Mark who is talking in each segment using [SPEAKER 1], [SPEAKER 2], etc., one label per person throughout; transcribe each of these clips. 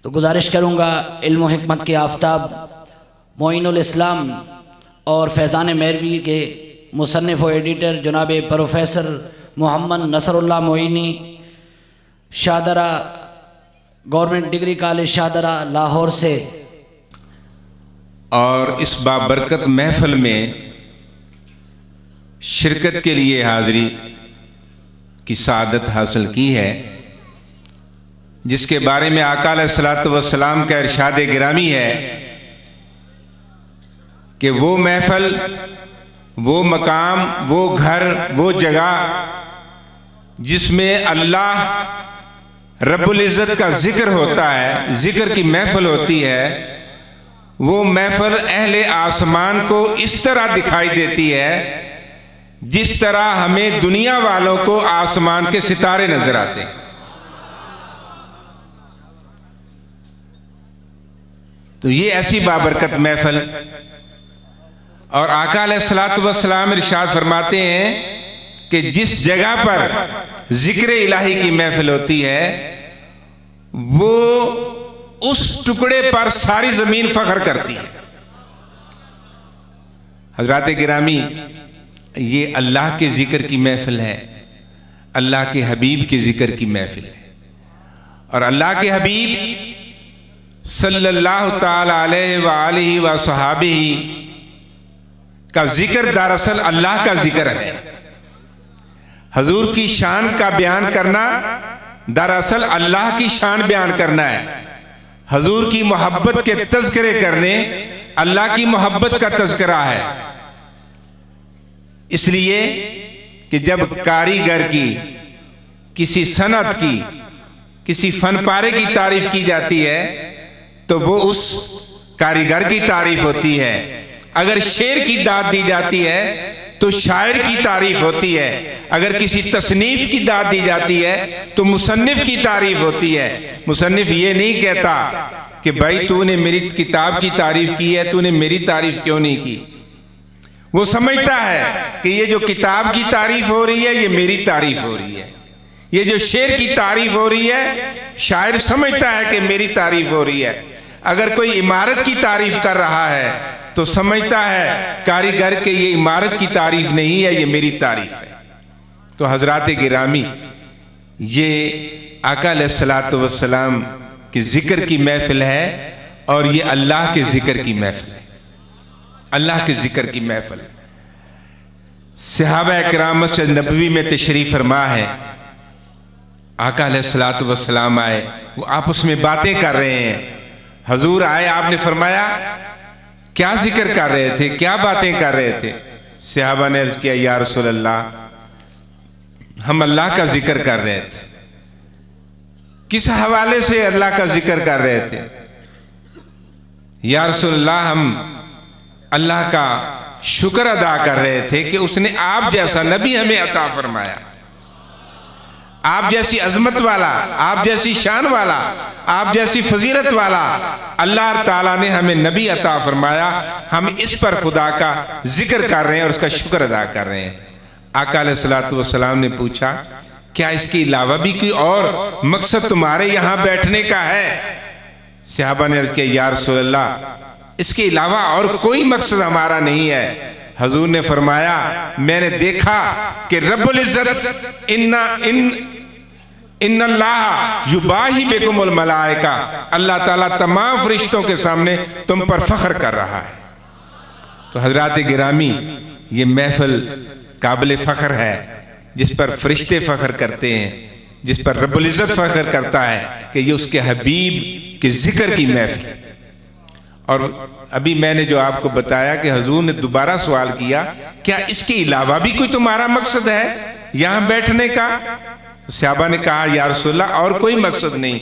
[SPEAKER 1] तो गुजारिश करूँगा इल्म व हिकमत के आफ्ताब मोइनुल इस्लाम और फैज़ान मेहरवी के मुसन्निफ़ व एडिटर जनाब professor Mohammad Nasrullah Moini, Shahdara government degree college Shahdara Lahore से,
[SPEAKER 2] और इस बाबरकत महफिल में शिरकत के लिए हाज़री की सादत हासिल की है, जिसके बारे में आका अलैहिस्सलातु वस्सलाम का इरशाद गिरामी है कि वो महफिल, वो मकाम, वो घर, वो जगह जिसमें अल्लाह रब्बुल इज़्ज़त का जिक्र होता है, जिक्र की महफिल होती है, वो महफिल अहले आसमान को इस तरह दिखाई देती है जिस तरह हमें दुनिया वालों को आसमान के सितारे नजर आते हैं। तो ये ऐसी बाबरकत महफिल, और आका अलैहिस्सलातु वस्सलाम इरशाद फरमाते हैं कि जिस जगह पर जिक्र इलाही की महफिल होती है वो उस टुकड़े पर सारी जमीन फख्र करती है। हजरात गिरामी, ये अल्लाह के जिक्र की महफिल है, अल्लाह के हबीब के जिक्र की महफिल है। और अल्लाह के हबीब सल्लल्लाहु ताला अलैहि व आलिहि व सहाबिही का जिक्र दरअसल अल्लाह का जिक्र है। हजूर की शान का बयान करना दरअसल अल्लाह की शान बयान करना है। हजूर की मोहब्बत के तज़किरे करने अल्लाह की मोहब्बत का तज़किरा है। इसलिए कि जब कारीगर की, किसी सनत की, किसी फनपारे की तारीफ की जाती है तो वो उस कारीगर की तारीफ होती है। अगर शेर की दाद दी जाती है तो शायर की तारीफ होती है। अगर किसी तसनीफ की दाद दी जाती है तो मुसन्निफ की तारीफ होती है। मुसन्निफ ये नहीं कहता कि भाई तूने मेरी किताब की तारीफ की है, तूने मेरी तारीफ क्यों नहीं की। वो समझता है कि ये जो किताब की तारीफ हो रही है ये मेरी तारीफ हो रही है। ये जो शेर की तारीफ हो रही है शायर समझता है कि मेरी तारीफ हो रही है। अगर कोई इमारत की तारीफ कर रहा है तो समझता है कारीगर के ये इमारत की तारीफ नहीं है, ये मेरी तारीफ है। तो हजरात गिरामी, ये आका अलैहिस्सलातु वस्सलाम के जिक्र की महफिल है और ये अल्लाह के जिक्र की महफिल है, अल्लाह के जिक्र की महफिल है। सहाबा किराम मस्जिद नबवी में तशरीफ फरमा है, आका अलैहिस्सलातु वस्सलाम आए, वो आपस में बातें कर रहे हैं। हजूर आए, आपने फरमाया क्या जिक्र कर रहे थे, क्या बातें कर रहे थे। सहाबा ने अर्ज किया, या रसूल अल्लाह, हम अल्लाह का जिक्र कर रहे थे। किस हवाले से अल्लाह का जिक्र कर रहे थे। या रसूल अल्लाह, हम अल्लाह का शुक्र अदा कर रहे थे कि उसने आप जैसा नबी हमें अता फरमाया, आप जैसी अजमत वाला, आप जैसी शान वाला, आप जैसी फजीलत वाला अल्लाह ताला ने हमें नबी अता फरमाया। हम इस पर खुदा का जिक्र कर रहे हैं और उसका शुक्र अदा कर रहे हैं। आका अलैहिस्सलातु वस्सलाम ने पूछा, क्या इसके अलावा भी कोई और मकसद तुम्हारे यहाँ बैठने का है। सहाबा ने अर्ज किया, या रसूल अल्लाह, इसके अलावा और कोई मकसद हमारा नहीं है। हजूर ने फरमाया, मैंने देखा कि रब्बुल इज़्ज़त इन्नल्लाह युबाही बिकुमुल मलाइका, अल्लाह ताला तमाम फरिश्तों के सामने तुम पर फख्र कर रहा है। तो हजरात गिरामी, ये महफिल काबिल फ़ख्र है जिस पर फरिश्ते फ़ख्र करते हैं, जिस पर रब्बुल इज़्ज़त फ़ख्र करता है कि ये उसके हबीब के जिक्र की महफिल। और अभी मैंने जो आपको बताया कि हजूर ने दोबारा सवाल किया, क्या इसके अलावा भी कोई तुम्हारा मकसद है यहाँ बैठने का। सहाबा ने कहा, या रसूलल्लाह, और कोई मकसद नहीं।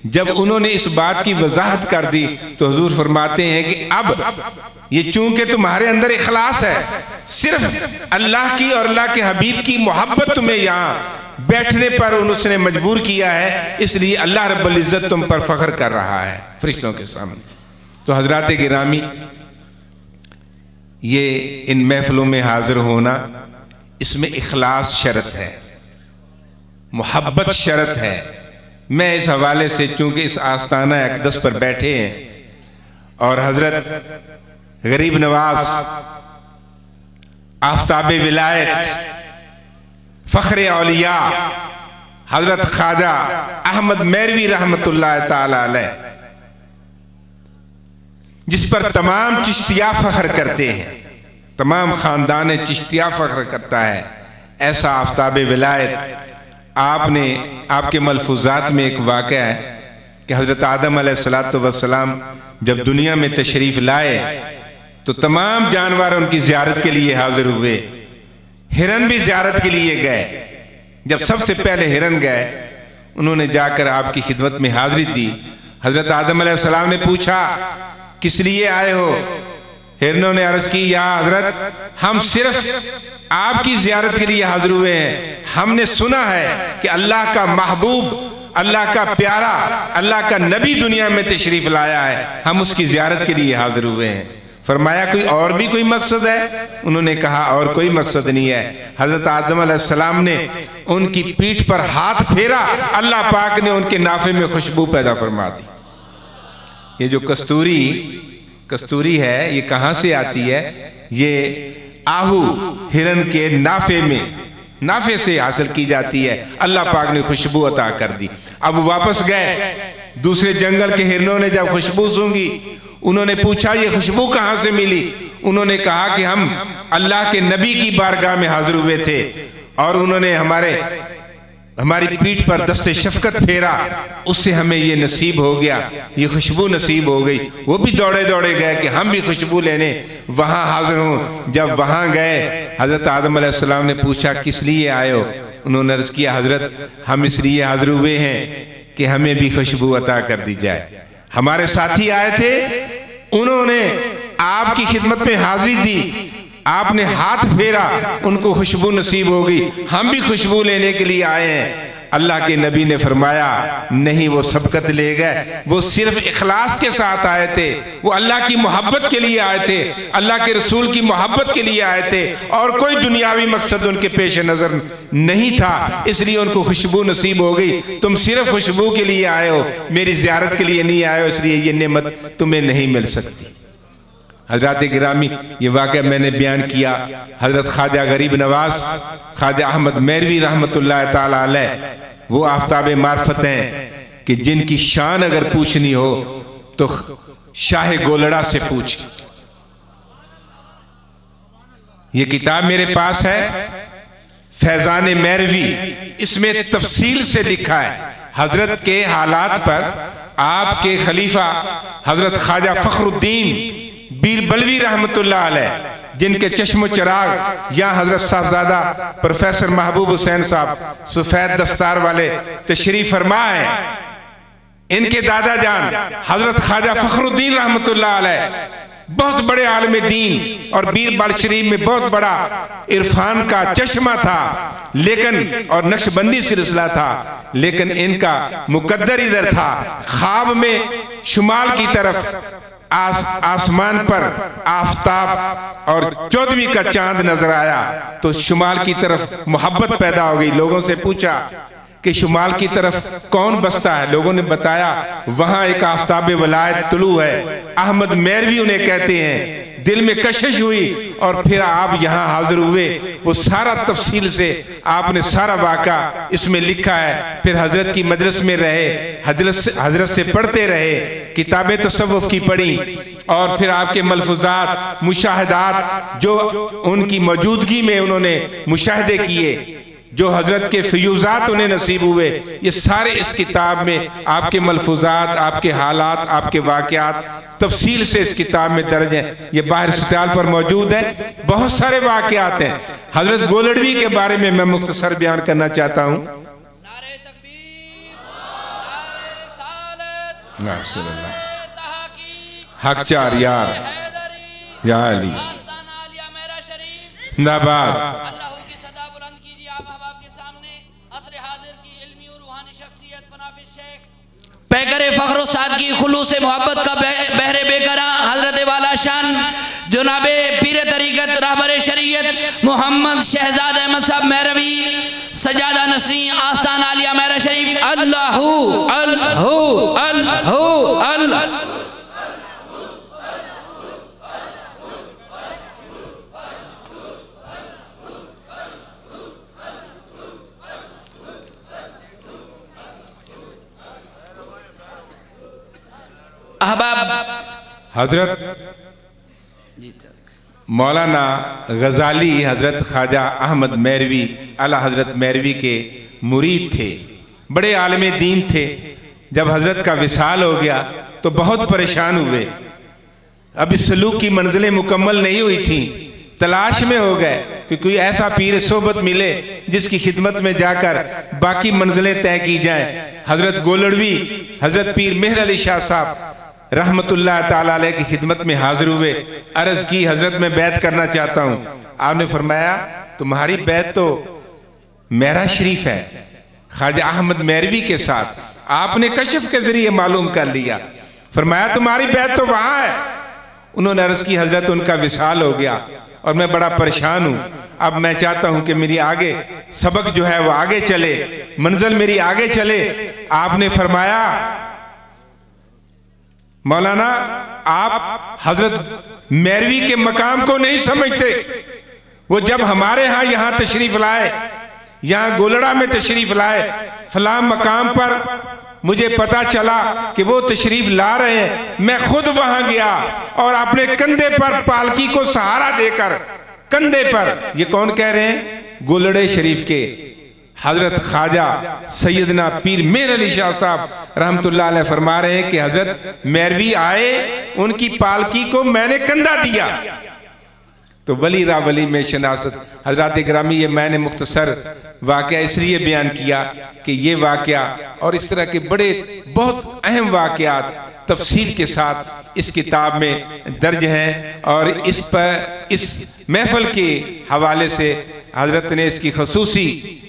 [SPEAKER 2] जब उन्होंने इस बात की वजाहत कर दी तो हुजूर फरमाते हैं कि अब ये चूंकि तुम्हारे अंदर इखलास है, सिर्फ अल्लाह की और अल्लाह के हबीब की मोहब्बत तुम्हें यहाँ बैठने पर उसने मजबूर किया है, इसलिए अल्लाह रब्बुल इज़्ज़त तुम पर फख्र कर रहा है फरिश्तों के सामने। तो हजरात गिरामी, ये इन महफिलों में हाजिर होना, इसमें इखलास शर्त है, मोहब्बत शर्त है, मैं इस हवाले से, चूंकि इस आस्ताना अक़दस पर बैठे हैं और हजरत गरीब नवाज आफ्ताबे विलायत फ़ख्रे औलिया हजरत ख्वाजा अहमद मैरवी रहमतुल्लाह ताला अलैह, जिस पर तमाम चिश्तिया फ़ख्र करते हैं, तमाम ख़ानदान चिश्तिया फ़ख्र करता है, ऐसा आफ्ताबे विलायत आपने आपके मलफूज़ात में एक वाक़या है कि हज़रत आदम अलैहिस्सलातु वस्सलाम जब दुनिया में तशरीफ़ लाए तो तमाम जानवर उनकी ज़ियारत के लिए हाजिर हुए। हिरन भी ज़ियारत के लिए गए। जब सबसे पहले हिरन गए, उन्होंने जाकर आपकी खिदमत में हाजिरी दी। हज़रत आदम अलैहिस्सलाम ने पूछा, किस लिए आए हो? हिरनों ने अर्ज़ की, या हज़रत, हम सिर्फ आपकी ज़ियारत के लिए हाजिर हुए हैं। हमने सुना है कि अल्लाह का महबूब, अल्लाह का प्यारा, अल्लाह का नबी दुनिया में तशरीफ़ लाया है, हम उसकी ज़ियारत के लिए हाजिर हुए हैं। फरमाया, कोई और भी कोई मकसद है? उन्होंने कहा, और कोई मकसद नहीं है। हज़रत आदम अलैहिस्सलाम ने उनकी पीठ पर हाथ फेरा, अल्लाह पाक ने उनके नाफे में खुशबू पैदा फरमा दी। ये जो कस्तूरी है, ये कहाँ से आती है? ये आहू हिरन के नाफे से हासिल की जाती है। अल्लाह पाक ने खुशबू अता कर दी। अब वापस गए, दूसरे जंगल के हिरनों ने जब खुशबू सूंघी, उन्होंने पूछा, ये खुशबू कहाँ से मिली? उन्होंने कहा कि हम अल्लाह के नबी की बारगाह में हाजिर हुए थे और उन्होंने हमारी पीठ पर दस्ते शफकत फेरा, उससे हमें ये नसीब हो गया, ये खुशबू नसीब हो गई। वो भी दौड़े दौड़े गए कि हम भी खुशबू लेने वहाँ हाजिर हों। जब वहाँ गए, हज़रत आदम अलैहिस्सलाम ने पूछा, किस लिए आए हो? उन्होंने अर्ज़ किया, हज़रत, हम इसलिए हाजिर हुए हैं कि हमें भी खुशबू अता कर दी जाए। हमारे साथी आए थे, उन्होंने आपकी खिदमत में हाजिरी दी, आपने हाथ फेरा, उनको खुशबू नसीब हो गई, हम भी खुशबू लेने के लिए आए हैं। अल्लाह के नबी ने फरमाया, नहीं, वो सबकत ले गए, वो सिर्फ इखलास के साथ आए थे, वो अल्लाह की मोहब्बत के लिए आए थे, अल्लाह के रसूल की मोहब्बत के लिए आए थे, और कोई दुनियावी मकसद उनके पेश नज़र नहीं था, इसलिए उनको खुशबू नसीब हो गई। तुम सिर्फ खुशबू के लिए आए हो, मेरी ज़ियारत के लिए नहीं आए हो, इसलिए ये नेमत तुम्हें नहीं मिल सकती। हज़रात गिरामी, ये वाक़या मैंने बयान किया। हज़रत ख्वाजा गरीब नवाज ख्वाजा अहमद मैरवी रहमतुल्लाह ताला अलैह वो आफ्ताब मार्फत हैं कि जिनकी शान अगर पूछनी हो तो शाह गोलड़ा से पूछ। ये किताब मेरे पास है, फैज़ान मैरवी, इसमें तफसील से लिखा है हज़रत के हालात पर। आपके खलीफा हज़रत ख्वाजा फ़ख्रुद्दीन बीरबलवी रहमतुल्लाह अलैह, जिनके चश्मो चिराग या हजरत साहबजादा प्रोफेसर महबूब हुसैन साहब सफेद दस्तार वाले तशरीफ फरमा है, इनके दादा जान हजरत ख्वाजा फ़ख्रुद्दीन रहमतुल्लाह अलैह बहुत बड़े आलम दीन और बीरबल शरीफ में बहुत बड़ा इरफान का चश्मा था, लेकिन और नक्शबंदी सिलसिला था, लेकिन इनका मुकद्दर इधर था। ख्वाब में शुमाल की तरफ आसमान पर आफताब और 14वीं का चांद नजर आया तो शुमाल की तरफ मोहब्बत पैदा हो गई। लोगों से पूछा कि शुमाल की तरफ कौन बसता है? लोगों ने बताया वहां एक आफताब वलायत तुलू है, अहमद मैरवी उन्हें कहते हैं। दिल में कशिश हुई और फिर आप यहाँ हाजिर हुए। वो सारा तफसील से आपने सारा वाक़ा इसमें लिखा है। फिर हजरत की मजलिस में रहे, हजरत से पढ़ते रहे, किताबें तसव्वुफ की पढ़ी और फिर आपके मलफूजात मुशाहदात जो उनकी मौजूदगी में उन्होंने मुशाहदे किए, जो हजरत के फ्यूजात उन्हें नसीब हुए, ये सारे इस किताब में आपके मलफूजात, आपके हालात, आपके वाक़यात तफसील से इस किताब में दर्ज हैं। ये बाहर स्टॉल पर मौजूद है। बहुत सारे वाक़यात हैं। हजरत गोलड़वी के बारे में मैं मुख्तसर बयान करना चाहता हूँ। हक चार यार या अली जिंदाबाद।
[SPEAKER 1] पैगरे फ़ख्र सादगी खुलूस मोहब्बत का बहरे बेकरा हजरत वाला शान जनाबे पीर तरीक़त रहबर शरीयत मोहम्मद शहजाद अहमद साहब मैरवी सजादा नसीं आस्तान आलिया मेरा शरीफ अल्लाहु अल्लाहु अल्लाहु अल्लाह। अहबाब,
[SPEAKER 2] हजरत मौलाना गजाली हजरत ख्वाजा अहमद मैरवी आला हजरत मैरवी के मुरीद थे, बड़े आलिम दीन थे। जब हजरत का विसाल हो गया तो बहुत परेशान हुए। अब इस सलूक की मंजिलें मुकम्मल नहीं हुई थी, तलाश में हो गए कि कोई ऐसा पीर सोबत मिले जिसकी खिदमत में जाकर बाकी मंजिलें तय की जाएं। हजरत गोलड़वी हजरत पीर मेहर अली शाह साहब रहमतुल्लाह ताला अलैह की खिदमत में हाजिर हुए। अर्ज की, हजरत मैं बैत करना चाहता हूँ। आपने फरमाया तुम्हारी बैत तो मेरा शरीफ है ख्वाजा अहमद मैरवी के साथ। आपने कशफ के जरिए मालूम कर लिया। फरमाया तुम्हारी बैत तो वहां है। उन्होंने अर्ज की, हजरत उनका विसाल हो गया और मैं बड़ा परेशान हूँ। अब मैं चाहता हूँ कि मेरी आगे सबक जो है वो आगे चले, मंजिल मेरी आगे चले। आपने फरमाया मौलाना आप हजरत मैरवी के मकाम को नहीं समझते। वो जब हमारे यहाँ तशरीफ लाए, यहाँ गोलड़ा में तशरीफ लाए, फलां मकाम पर मुझे पता चला कि वो तशरीफ ला रहे हैं। मैं खुद वहां गया और अपने कंधे पर पालकी को सहारा देकर, कंधे पर, ये कौन कह रहे हैं? गोलड़े शरीफ के हजरत ख्वाजा सैयदना पीर मेहर अली शाह साहब रहमतुल्लाह अलैह फरमा रहे हैं कि हजरत मैरवी आए, उनकी पालकी को मैंने कंधा दिया। तो वली रा वली में शनासत हजरत ग्रामी, ये मैंने मुख्तसर वाक़या इसलिए बयान किया कि ये वाक़या और इस तरह के बड़े बहुत अहम वाक़यात तफसील के साथ इस किताब में दर्ज हैं। और इस पर, इस महफल के हवाले से हजरत ने इसकी खसूसी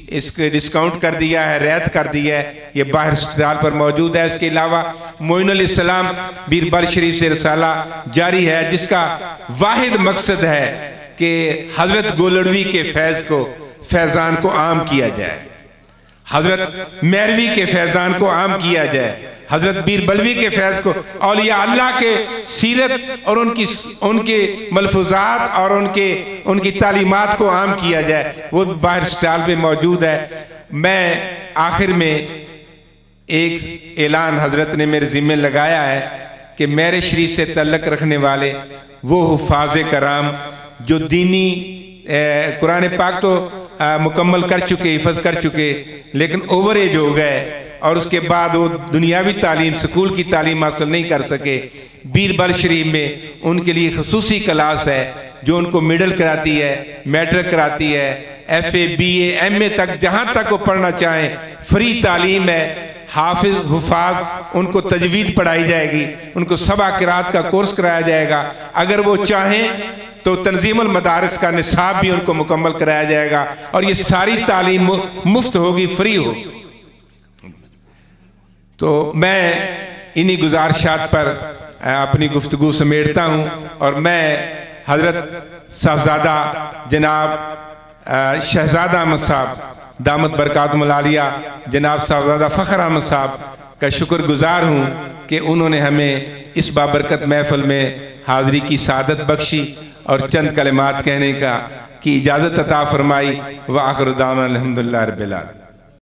[SPEAKER 2] इसके डिस्काउंट कर दिया है, रैत कर दिया है। ये बाहर स्टॉल पर मौजूद है। इसके अलावा मोइनुल इस्लाम बीरबल शरीफ से रसाला जारी है, जिसका वाहिद मकसद है कि हजरत गोलड़वी के फैज़ को, फैज़ान को आम किया जाए, हजरत मैरवी के फैज़ान को आम किया जाए, हजरत बीरबलवी के फैज़ को, औलिया अल्लाह के सीरत और उनके मलफूजात और उनकी तालीमात को आम किया जाए। वो बाहर स्टॉल पे मौजूद है। मैं आखिर में एक ऐलान हजरत ने मेरे ज़िम्मे लगाया है कि मेरे शरीफ से तल्लक रखने वाले वो हुफ़ाज़े कराम जो दीनी कुरान पाक तो मुकम्मल कर चुके, हिफज कर चुके, लेकिन ओवर एज हो गए और उसके बाद वो दुनियावी तालीम, स्कूल की तालीम हासिल नहीं कर सके। बीरबल शरीफ में उनके लिए खसूसी क्लास है जो उनको मिडल कराती है, मैट्रिक कराती है, FA BA MA तक, जहाँ तक वो पढ़ना चाहें फ्री तालीम है। हाफिज हुफाज उनको तजवीद पढ़ाई जाएगी, उनको सबा किरात का कोर्स कराया जाएगा। अगर वो चाहें तो तंजीमुल मदारिस का निसाब भी उनको मुकम्मल कराया जाएगा और ये सारी तालीम मुफ्त होगी, फ्री होगी। तो मैं इन्हीं गुजारिशात पर अपनी गुफ्तगू समेटता हूँ और मैं हजरत साहबजादा जनाब शहजादा अहमद साहब दामत बरकातुहुल आलिया, जनाब साहबजादा फ़ख्र अहमद साहब का शुक्रगुजार हूँ कि उन्होंने हमें इस बाबरकत महफिल में हाज़री की सादत बख्शी और चंद कलिमात कहने की इजाज़त अता फरमाई। व आखिर दावाना अल्हम्दुलिल्लाह रब्बिल आलमीन।